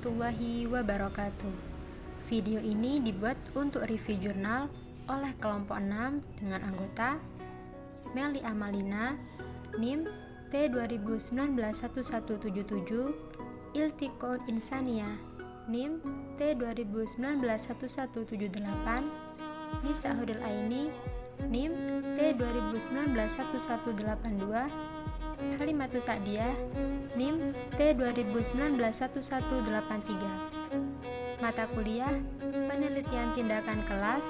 warahmatullahi wabarakatuh. Video ini dibuat untuk review jurnal oleh kelompok 6 dengan anggota Melly Amalina, NIM T20191177, Iltiqo Insania, NIM T20191178, Nisa Hudul Aini, NIM T20191182, Halimatus Sa'diyah, NIM T20191183. Mata kuliah Penelitian Tindakan Kelas.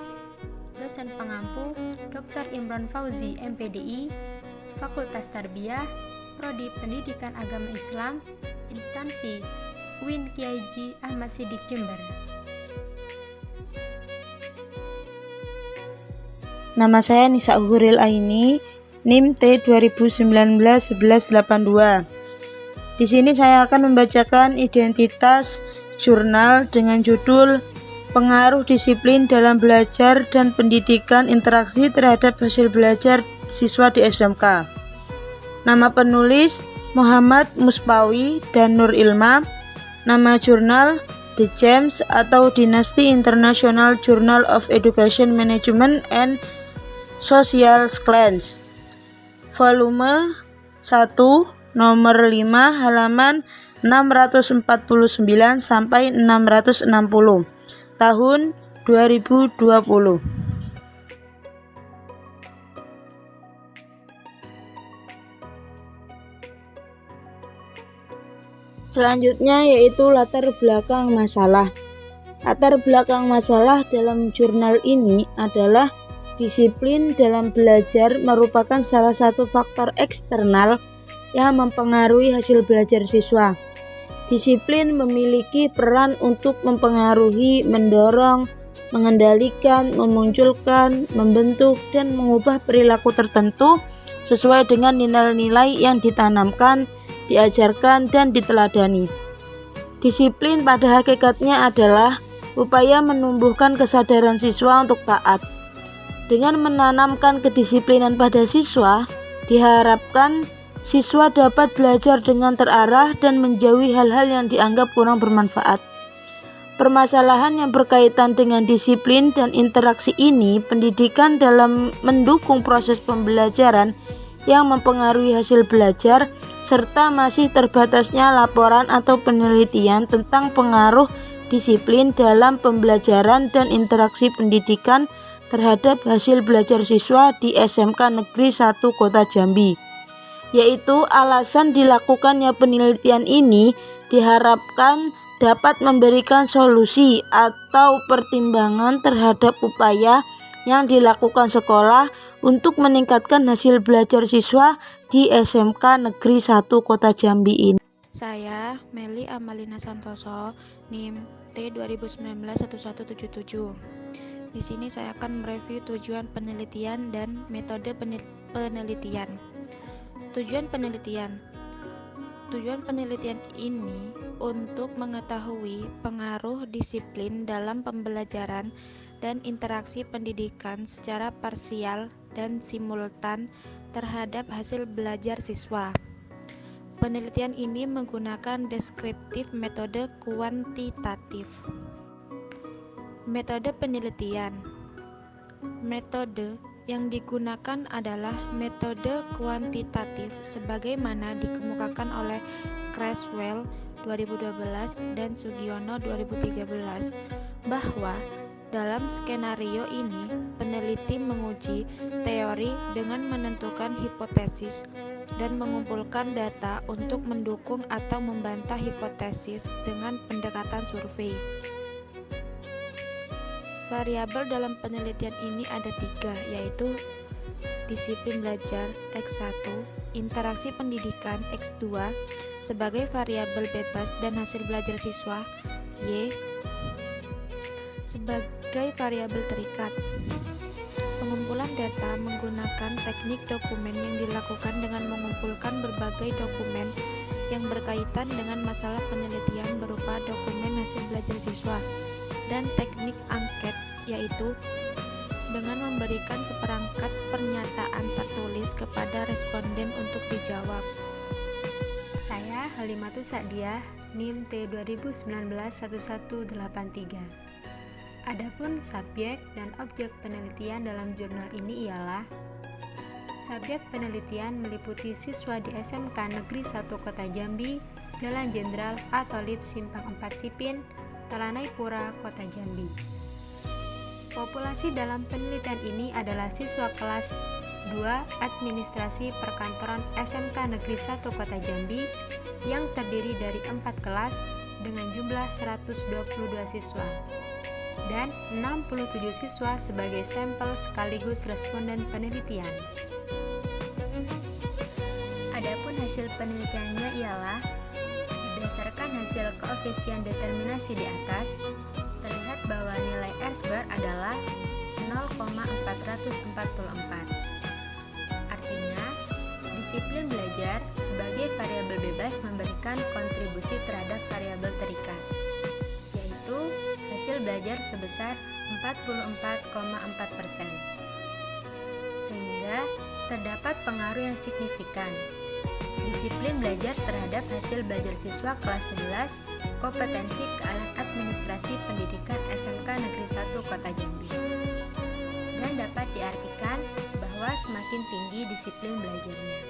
Dosen pengampu Dr. Imron Fauzi, MPDI, Fakultas Tarbiyah, Prodi Pendidikan Agama Islam, Instansi UIN Kiai Haji Ahmad Siddiq Jember. Nama saya Nisa Hudul Aini, NIM T20191182. Di sini saya akan membacakan identitas jurnal dengan judul Pengaruh Disiplin dalam Belajar dan Pendidikan Interaksi terhadap Hasil Belajar Siswa di SMK. Nama penulis Muhammad Muspawi dan Nur Ilma. Nama jurnal The James atau Dynasty International Journal of Education Management and Social Science. Volume 1, nomor 5, halaman 649 sampai 660, tahun 2020. Selanjutnya yaitu latar belakang masalah. Latar belakang masalah dalam jurnal ini adalah disiplin dalam belajar merupakan salah satu faktor eksternal yang mempengaruhi hasil belajar siswa. Disiplin memiliki peran untuk mempengaruhi, mendorong, mengendalikan, memunculkan, membentuk, dan mengubah perilaku tertentu sesuai dengan nilai-nilai yang ditanamkan, diajarkan, dan diteladani. Disiplin pada hakikatnya adalah upaya menumbuhkan kesadaran siswa untuk taat. Dengan menanamkan kedisiplinan pada siswa, diharapkan siswa dapat belajar dengan terarah dan menjauhi hal-hal yang dianggap kurang bermanfaat. Permasalahan yang berkaitan dengan disiplin dan interaksi ini, pendidikan dalam mendukung proses pembelajaran yang mempengaruhi hasil belajar, serta masih terbatasnya laporan atau penelitian tentang pengaruh disiplin dalam pembelajaran dan interaksi pendidikan terhadap hasil belajar siswa di SMK Negeri 1 Kota Jambi. Yaitu alasan dilakukannya penelitian ini diharapkan dapat memberikan solusi atau pertimbangan terhadap upaya yang dilakukan sekolah untuk meningkatkan hasil belajar siswa di SMK Negeri 1 Kota Jambi ini. Saya Melly Amalina Santoso, NIM T20191177. Di sini saya akan mereview tujuan penelitian dan metode penelitian. Tujuan penelitian ini untuk mengetahui pengaruh disiplin dalam pembelajaran dan interaksi pendidikan secara parsial dan simultan terhadap hasil belajar siswa. Penelitian ini menggunakan deskriptif metode kuantitatif. Metode penelitian. Metode yang digunakan adalah metode kuantitatif sebagaimana dikemukakan oleh Creswell 2012 dan Sugiono 2013 bahwa dalam skenario ini peneliti menguji teori dengan menentukan hipotesis dan mengumpulkan data untuk mendukung atau membantah hipotesis dengan pendekatan survei. Variabel dalam penelitian ini ada 3, yaitu disiplin belajar X1, interaksi pendidikan X2 sebagai variabel bebas dan hasil belajar siswa Y sebagai variabel terikat. Pengumpulan data menggunakan teknik dokumen yang dilakukan dengan mengumpulkan berbagai dokumen yang berkaitan dengan masalah penelitian berupa dokumen hasil belajar siswa, dan teknik angket, yaitu dengan memberikan seperangkat pernyataan tertulis kepada responden untuk dijawab. Saya Halimatus Sa'diyah, NIM T2019-1183. Adapun subjek dan objek penelitian dalam jurnal ini ialah: subjek penelitian meliputi siswa di SMK Negeri 1 Kota Jambi, Jalan Jenderal atau LIP Simpang 4 Sipin, Talanaipura, Kota Jambi. Populasi dalam penelitian ini adalah siswa kelas 2 Administrasi Perkantoran SMK Negeri 1 Kota Jambi yang terdiri dari 4 kelas dengan jumlah 122 siswa dan 67 siswa sebagai sampel sekaligus responden penelitian. Adapun hasil penelitiannya ialah: berdasarkan hasil koefisien determinasi di atas, terlihat bahwa nilai R-square adalah 0,444. Artinya, disiplin belajar sebagai variabel bebas memberikan kontribusi terhadap variabel terikat, yaitu hasil belajar sebesar 44,4%. Sehingga terdapat pengaruh yang signifikan. Disiplin belajar terhadap hasil belajar siswa kelas 11 kompetensi keahlian administrasi pendidikan SMK Negeri 1 Kota Jambi. Dan dapat diartikan bahwa semakin tinggi disiplin belajarnya.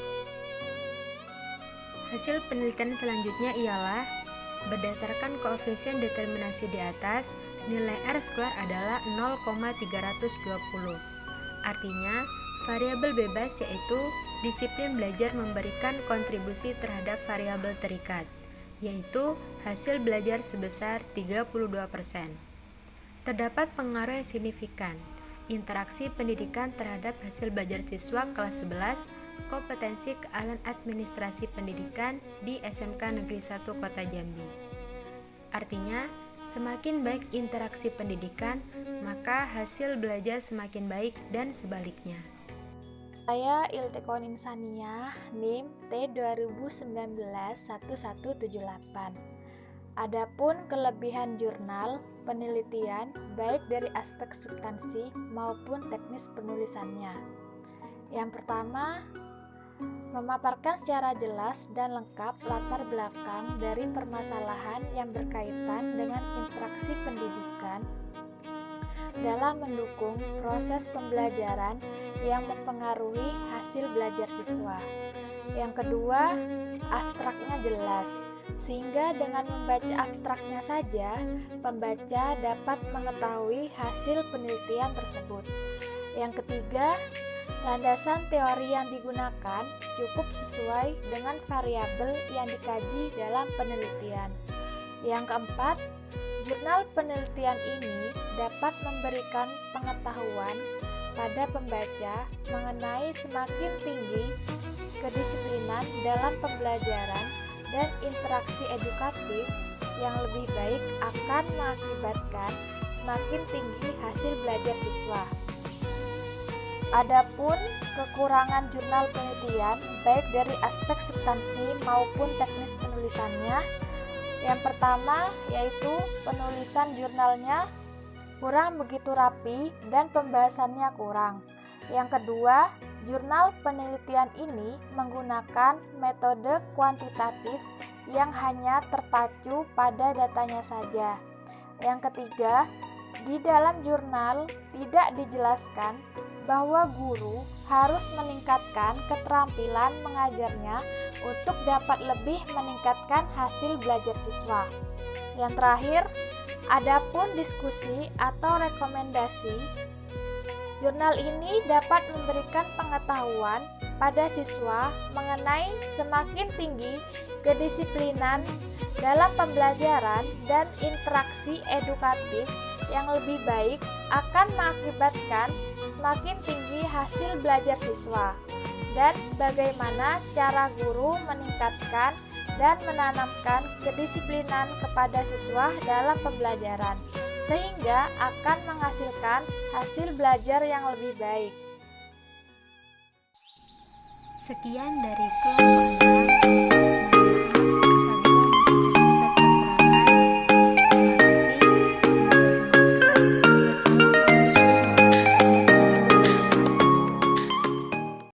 Hasil penelitian selanjutnya ialah: berdasarkan koefisien determinasi di atas, nilai R-square adalah 0,320. Artinya, variabel bebas yaitu disiplin belajar memberikan kontribusi terhadap variabel terikat, yaitu hasil belajar sebesar 32%. Terdapat pengaruh yang signifikan. Interaksi pendidikan terhadap hasil belajar siswa kelas 11 kompetensi keahlian administrasi pendidikan di SMK Negeri 1 Kota Jambi. Artinya, semakin baik interaksi pendidikan, maka hasil belajar semakin baik dan sebaliknya. Saya Iltikon Insania, NIM T2019-1178. Adapun kelebihan jurnal penelitian baik dari aspek substansi maupun teknis penulisannya. Yang pertama, memaparkan secara jelas dan lengkap latar belakang dari permasalahan yang berkaitan dengan interaksi pendidikan dalam mendukung proses pembelajaran yang mempengaruhi hasil belajar siswa. Yang kedua, abstraknya jelas, sehingga dengan membaca abstraknya saja, pembaca dapat mengetahui hasil penelitian tersebut. Yang ketiga, landasan teori yang digunakan cukup sesuai dengan variabel yang dikaji dalam penelitian. Yang keempat, jurnal penelitian ini dapat memberikan pengetahuan pada pembaca mengenai semakin tinggi kedisiplinan dalam pembelajaran dan interaksi edukatif yang lebih baik akan mengakibatkan semakin tinggi hasil belajar siswa. Adapun kekurangan jurnal penelitian baik dari aspek substansi maupun teknis penulisannya, yang pertama yaitu penulisan jurnalnya kurang begitu rapi dan pembahasannya kurang. Yang kedua, jurnal penelitian ini menggunakan metode kuantitatif yang hanya terpacu pada datanya saja. Yang ketiga, di dalam jurnal tidak dijelaskan bahwa guru harus meningkatkan keterampilan mengajarnya untuk dapat lebih meningkatkan hasil belajar siswa. Yang terakhir, adapun diskusi atau rekomendasi, jurnal ini dapat memberikan pengetahuan pada siswa mengenai semakin tinggi kedisiplinan dalam pembelajaran dan interaksi edukatif yang lebih baik akan mengakibatkan semakin tinggi hasil belajar siswa, dan bagaimana cara guru meningkatkan dan menanamkan kedisiplinan kepada siswa dalam pembelajaran, sehingga akan menghasilkan hasil belajar yang lebih baik. Sekian dari kelompok 6